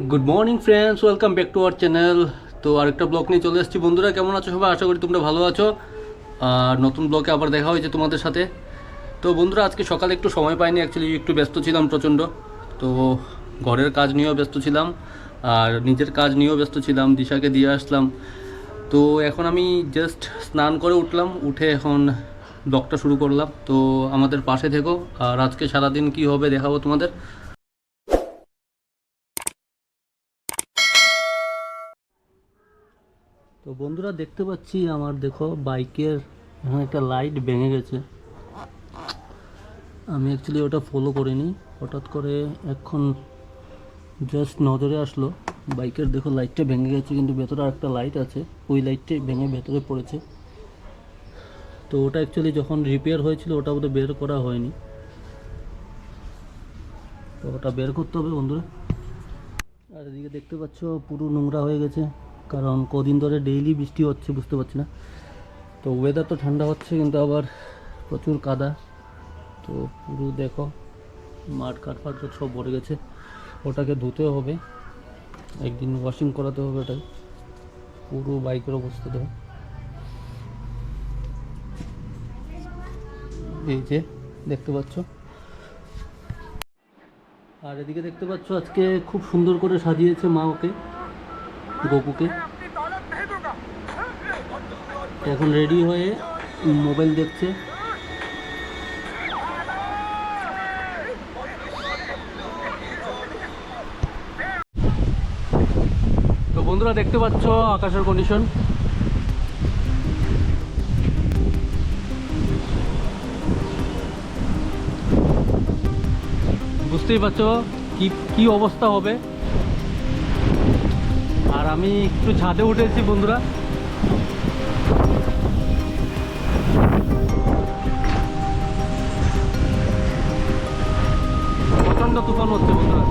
Good morning friends, welcome back to our channel. তো আরেকটা blog নিয়ে চলে এসেছি। বন্ধুরা কেমন আছো সবাই? আশা করি তোমরা ভালো আছো। আর নতুন ব্লগে আবার দেখা হয়েছে তোমাদের সাথে। তো বন্ধুরা আজকে সকালে একটু সময় পাইনি, অ্যাকচুয়ালি একটু ব্যস্ত ছিলাম প্রচণ্ড। তো ঘরের কাজ নিয়েও ব্যস্ত ছিলাম আর নিজের কাজ নিয়েও ব্যস্ত ছিলাম, দিশাকে দিয়ে আসলাম। তো এখন আমি জাস্ট স্নান করে উঠলাম, উঠে এখন ব্লগটা শুরু করলাম। তো আমাদের পাশে থেকো, আর আজকে সারাদিন কি হবে দেখাবো তোমাদের। তো বন্ধুরা দেখতে পাচ্ছি আমার, দেখো বাইকের এখানে একটা লাইট ভেঙে গেছে। আমি অ্যাকচুয়ালি ওটা ফলো করিনি, হঠাৎ করে এখন জাস্ট নজরে আসলো বাইকের, দেখো লাইটটা ভেঙে গেছে, কিন্তু ভেতরে আরেকটা লাইট আছে, ওই লাইটটাই ভেঙে ভেতরে পড়েছে। তো ওটা অ্যাকচুয়ালি যখন রিপেয়ার হয়েছিল ওটা বোধহয় বের করা হয়নি, তো ওটা বের করতে হবে বন্ধুরা। আর এদিকে দেখতে পাচ্ছ পুরো নোংরা হয়ে গেছে, কারণ কদিন ধরে ডেইলি বৃষ্টি হচ্ছে, বুঝতে পারছি না। তো ওয়েদার তো ঠান্ডা হচ্ছে কিন্তু আবার প্রচুর কাদা। তো পুরো দেখো মাঠ কাঠফাট সব ভরে গেছে, ওটাকে ধুতে হবে, একদিন ওয়াশিং করাতে হবে ওটাই। পুরো বাইকের অবস্থা দেখো, এই যে দেখতে পাচ্ছ। আর এদিকে দেখতে পাচ্ছ আজকে খুব সুন্দর করে সাজিয়েছে মা ওকে, গপুকে। এখন রেডি হয়ে মোবাইল দেখছে। তো বন্ধুরা দেখতে পাচ্ছ আকাশের কন্ডিশন, বুঝতেই পারছো কি কি অবস্থা হবে। আর আমি একটু ছাদে উঠেছি বন্ধুরা, প্রচন্ড তুফান হচ্ছে বন্ধুরা।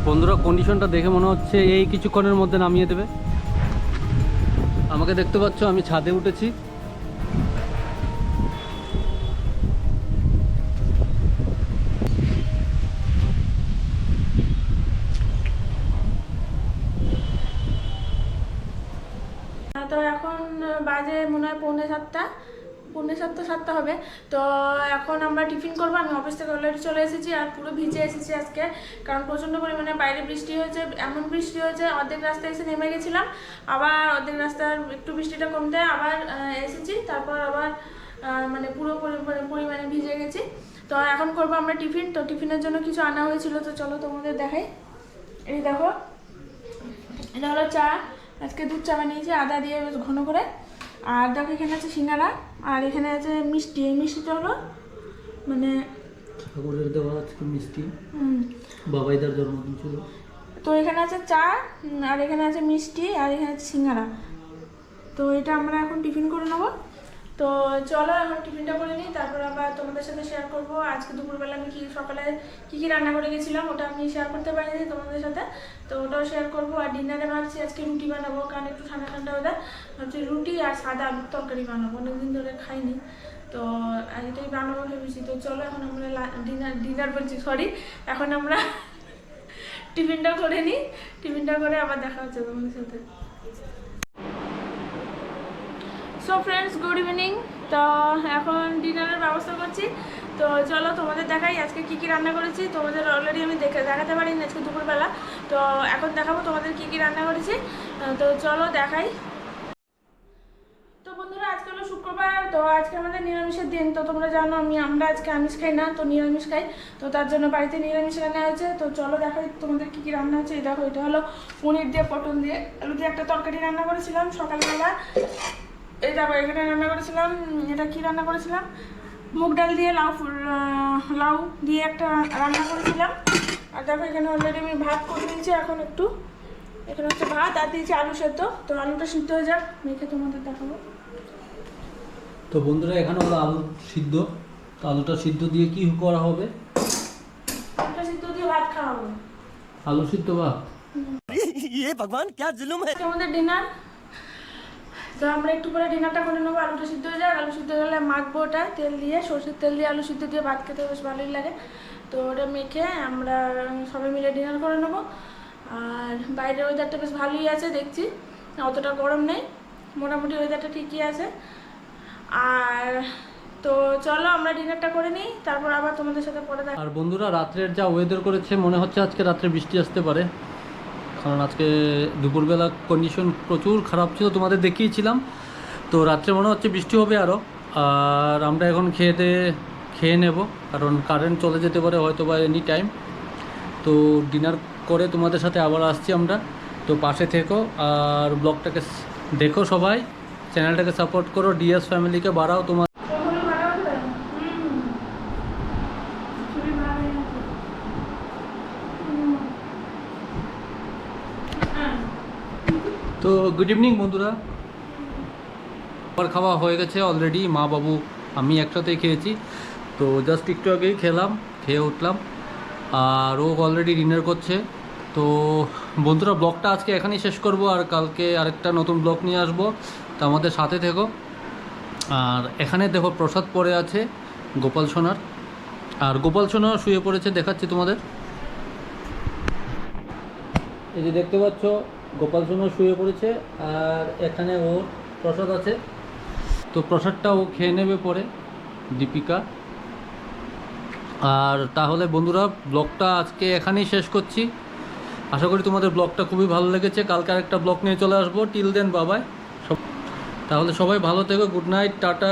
বন্ধুরা কন্ডিশনটা দেখে মনে হচ্ছে এই কিছুক্ষণের মধ্যে নামিয়ে দেবে। আমাকে দেখতে পাচ্ছ আমি ছাদে উঠেছি। তো এখন বাজে মনে হয় পৌনে সাতটা হবে। তো এখন আমরা টিফিন করবো। আমি অফিস থেকে অলরেডি চলে এসেছি আর পুরো ভিজে এসেছি আজকে, কারণ প্রচণ্ড পরিমাণে বাইরে বৃষ্টি হয়েছে। এমন বৃষ্টি হয়েছে অর্ধেক রাস্তায় এসে নেমে গেছিলাম, আবার অর্ধেক রাস্তার একটু বৃষ্টিটা কমতে আবার এসেছি, তারপর আবার মানে পুরো পরিমাণে ভিজে গেছি। তো এখন করবো আমরা টিফিন। তো টিফিনের জন্য কিছু আনা হয়েছিল, তো চলো তোমাদের দেখাই। এই দেখো, এটা হলো চা, আজকে দুধ চা বানিয়েছি আদা দিয়ে বেশ ঘন করে। আর দেখো এখানে আছে সিঙ্গারা, আর এখানে আছে মিষ্টি। এই মিষ্টিটা হলো মানে ঠাকুরের দেওয়া আজকে মিষ্টি, বাবাইদার জন্মদিন ছিল। তো এখানে আছে চা, আর এখানে আছে মিষ্টি, আর এখানে আছে সিঙ্গারা। তো এটা আমরা এখন টিফিন করে নেবো। তো চলো এখন টিফিনটা করে নিই, তারপর আবার তোমাদের সাথে শেয়ার করবো আজকে দুপুরবেলা আমি সকালে কী রান্না করে গেছিলাম। ওটা আমি শেয়ার করতে পারিনি তোমাদের সাথে, তো ওটাও শেয়ার করবো। আর ডিনারে ভাবছি আজকে রুটি বানাবো, কারণ একটু ঠান্ডা ঠান্ডা ওয়েদার, ভাবছি রুটি আর সাদা আলুর তরকারি বানাবো, অনেকদিন ধরে খাইনি, তো এটাই বানাবো ভেবেছি। তো চলো এখন আমরা ডিনার বলছি, সরি, এখন আমরা টিফিনটাও করে নিই। টিফিনটা করে আবার দেখা হচ্ছে তোমাদের সাথে। So friends, good evening. তো এখন ডিনারের ব্যবস্থা করছি। তো চলো তোমাদের দেখাই আজকে কী কী রান্না করেছি। তোমাদের অলরেডি আমি দেখাতে পারিনি আজকে দুপুরবেলা, তো এখন দেখাবো তোমাদের কী কী রান্না করেছি। তো চলো দেখাই। তো বন্ধুরা আজকে হলো শুক্রবার, তো আজকে আমাদের নিরামিষের দিন। তো তোমরা জানো আমরা আজকে আমিষ খাই না, তো নিরামিষ খাই, তো তার জন্য বাড়িতে নিরামিষ রান্না হয়েছে। তো চলো দেখাই তোমাদের কী কী রান্না হচ্ছে। এই দেখো, এটা হলো পনির দিয়ে পটল দিয়ে আলু দিয়ে একটা তরকারি রান্না করেছিলাম সকালবেলা। এই দেখো এখানে রান্না করেছিলাম, এটা কি রান্না করেছিলাম, মুগ ডাল দিয়ে লাউ দিয়ে একটা রান্না করেছিলাম। আর দেখো এখানে অলরেডি আমি ভাত করে দিয়েছি, এখন একটু এখানে হচ্ছে ভাত আর দিয়েছি আলু সেদ্ধ। তো আলুটা সিদ্ধ হয়ে যাক, মেখে তোমাদের দেখাবো। তো বন্ধুরা এখানে হলো আলু সিদ্ধ। তো আলুটা সিদ্ধ দিয়ে কি করা হবে? আলুটা সিদ্ধ দিয়ে ভাত খাওয়া হবে। আলু সিদ্ধ ভাত। ये भगवान क्या जुल्म है। আমাদের ডিনার, তো আমরা একটু পরে ডিনারটা করে নেবো। আলুটা সিদ্ধ হয়ে যাক, আলু সিদ্ধ হয়ে গেলে মাখবো ওটা তেল দিয়ে, সরষের তেল দিয়ে আলু সিদ্ধ দিয়ে ভাত খেতে বেশ ভালোই লাগে। তো ওটা মেখে আমরা সবাই মিলে ডিনার করে নেবো। আর বাইরের ওয়েদারটা বেশ ভালোই আছে দেখছি, অতটা গরম নেই, মোটামুটি ওয়েদারটা ঠিকই আছে। আর তো চলো আমরা ডিনারটা করে নিই, তারপর আবার তোমাদের সাথে পরে দেখা। আর বন্ধুরা রাত্রের যা ওয়েদার করেছে মনে হচ্ছে আজকে রাত্রে বৃষ্টি আসতে পারে, কারণ আজকে দুপুরবেলা কন্ডিশন প্রচুর খারাপ ছিল, তোমাদের দেখিয়েছিলাম। তো রাত্রে মনে হচ্ছে বৃষ্টি হবে আরও। আর আমরা এখন খেয়ে নেব, কারণ কারেন্ট চলে যেতে পারে হয়তো বা এনি টাইম। তো ডিনার করে তোমাদের সাথে আবার আসছি আমরা। তো পাশে থেকো আর ব্লগটাকে দেখো, সবাই চ্যানেলটাকে সাপোর্ট করো, ডিএস ফ্যামিলিকে বাড়াও তোমার। খুবই ভালো আছে, খুবই ভালো আছে। তো গুড ইভিনিং বন্ধুরা, খাবার খাওয়া হয়ে গেছে অলরেডি, মা বাবু আমি একসাথেই খেয়েছি। তো জাস্ট একটু আগেই খেয়ে উঠলাম, আর ও অলরেডি ডিনার করছে। তো বন্ধুরা ব্লগটা আজকে এখানেই শেষ করব, আর কালকে আরেকটা নতুন ব্লগ নিয়ে আসবো। তো আমাদের সাথে থেকো। আর এখানে দেখো প্রসাদ পড়ে আছে গোপাল সোনার, আর গোপাল সোনা শুয়ে পড়েছে, দেখাচ্ছি তোমাদের। এই যে দেখতে পাচ্ছ গোপাল সোনা শুয়ে পড়েছে, আর এখানে ওর প্রসাদ আছে। তো প্রসাদটা ও খেয়ে নেবে পরে, দীপিকা। আর তাহলে বন্ধুরা ব্লগটা আজকে এখানেই শেষ করছি। আশা করি তোমাদের ব্লগটা খুবই ভালো লেগেছে। কালকে আরেকটা ব্লগ নিয়ে চলে আসবো। টিল দেন বাবাই। তাহলে সবাই ভালো থেকো, গুড নাইট, টাটা।